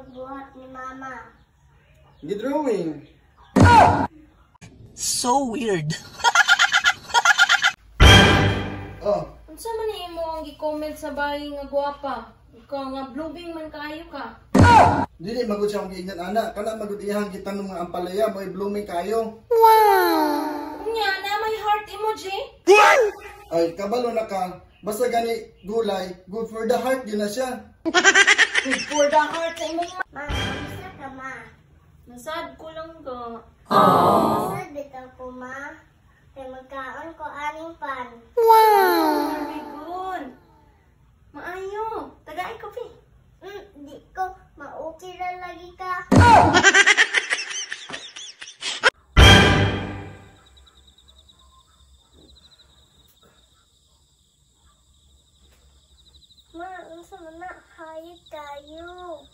pagbuhat ni Mama? Gidrawing. So weird. Oh, Unsa man ni imo ang gi-comment sa bayi nga gwapa? Ikaw nga blooming man kaayo ka. dili magud siya ang giingnan ana. Kana magud iyang gitanong nga ang palaya mo blooming kayo. Unya na may heart emoji? Ay, kabalo na ka. Basta gani gulay, good for the heart yun na siya. Good for the heart sa imong Ma, kamusta ka, Ma? nasad ko lang ka. Kamusta bitaw ko, Ma? Kaya magkaon ko aning pan. Very good. Maayo. Tagay ko pi. Di ko maukir na lagi ka. Ma, unsa man na hayop kayo?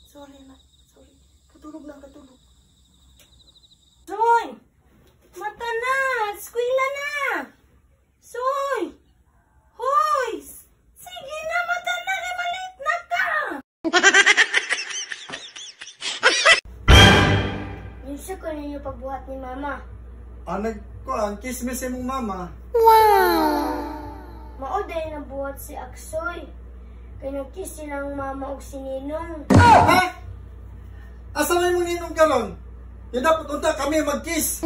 Sorry na. Sorry. Katulog na, katulog. Soy! Mata na! Skwila na! Soy! Hoy! Sige na, mata na! Kay maliit na ka! Minsa ko ninyo pagbuhat ni Mama. Nagkuhan, kismis mong mama. Mauday na buhat si Aksoy. Kaya nagkiss silang Mama og si Ninong. Ha? Asa may mong ninong karon? Yung dapat unta kami mag-kiss.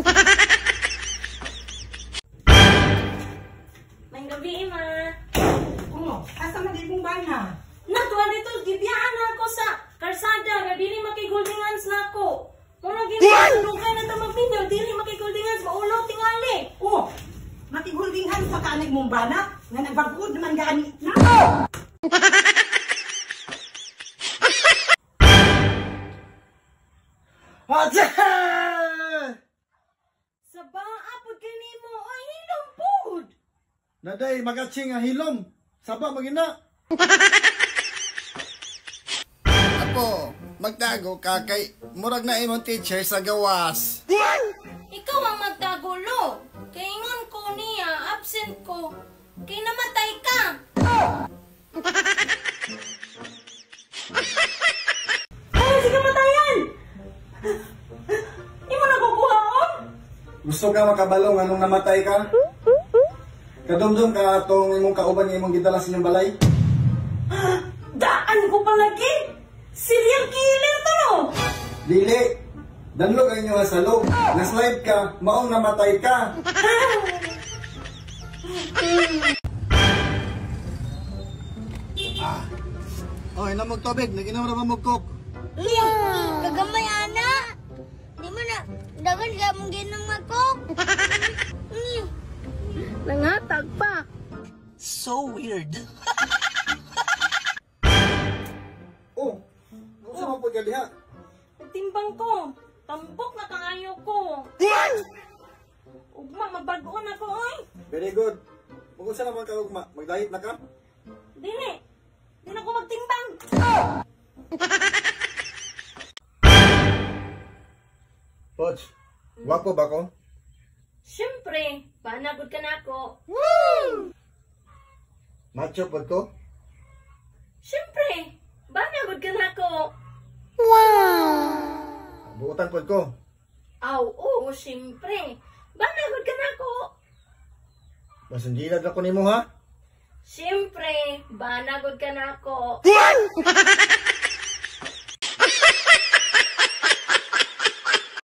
May gabi, Ma. Asa man di mong bana? Natuwa dito, gibiyaan na ako sa karsada. Nga dili makigulding hands na ako. Muna ginagawa na ito magpinyo. Dili makigulding hands. Maulo tingali. Oh, makiguldinghan pa ka mong bana nga nagbagod naman gani na. Atsa! Sa baapod kanimo ay hilong food. Naday, magatsing nga hilom. Saba, magina. Apo, magtago ka kay murag na imong teacher sa gawas. Ikaw ang magtagulo. Kaingon ko niya, absent ko. Kay namatay ka. Ay, sige matayan! Imo nakukuhaon? Gusto ka makabalo nga nung namatay ka? Kadumdum ka atong imong kauban nga imong gidala sa inyong balay? Daan ko palagi! Serial killer to no? Dili. Danlo kayo nga sa loob. Na-slide ka, maong namatay ka. Oy, namog tubig, naginom ra ba mog coke? Kagamay ana. Di mo na dagan ka mong ginang magkok. Nangatag pa. So weird. Oh, gusto mo po ka diha? Timbang ko. Tambok na kangayo ko. Ugma, mabago na ko, oy. Very good. Kung saan naman ka ugma, mag-diet na ka? Dili. Di na ko magtimbang. Poch, wapo ba ko? Siyempre, panagod ka na ako. Macho po ko? Siyempre, panagod ka na ako. Buutan po ko. Aw, oo, siyempre. Panagod ka na ako. Masundilad na ko nimo ha? Siyempre, banagod ka na ako.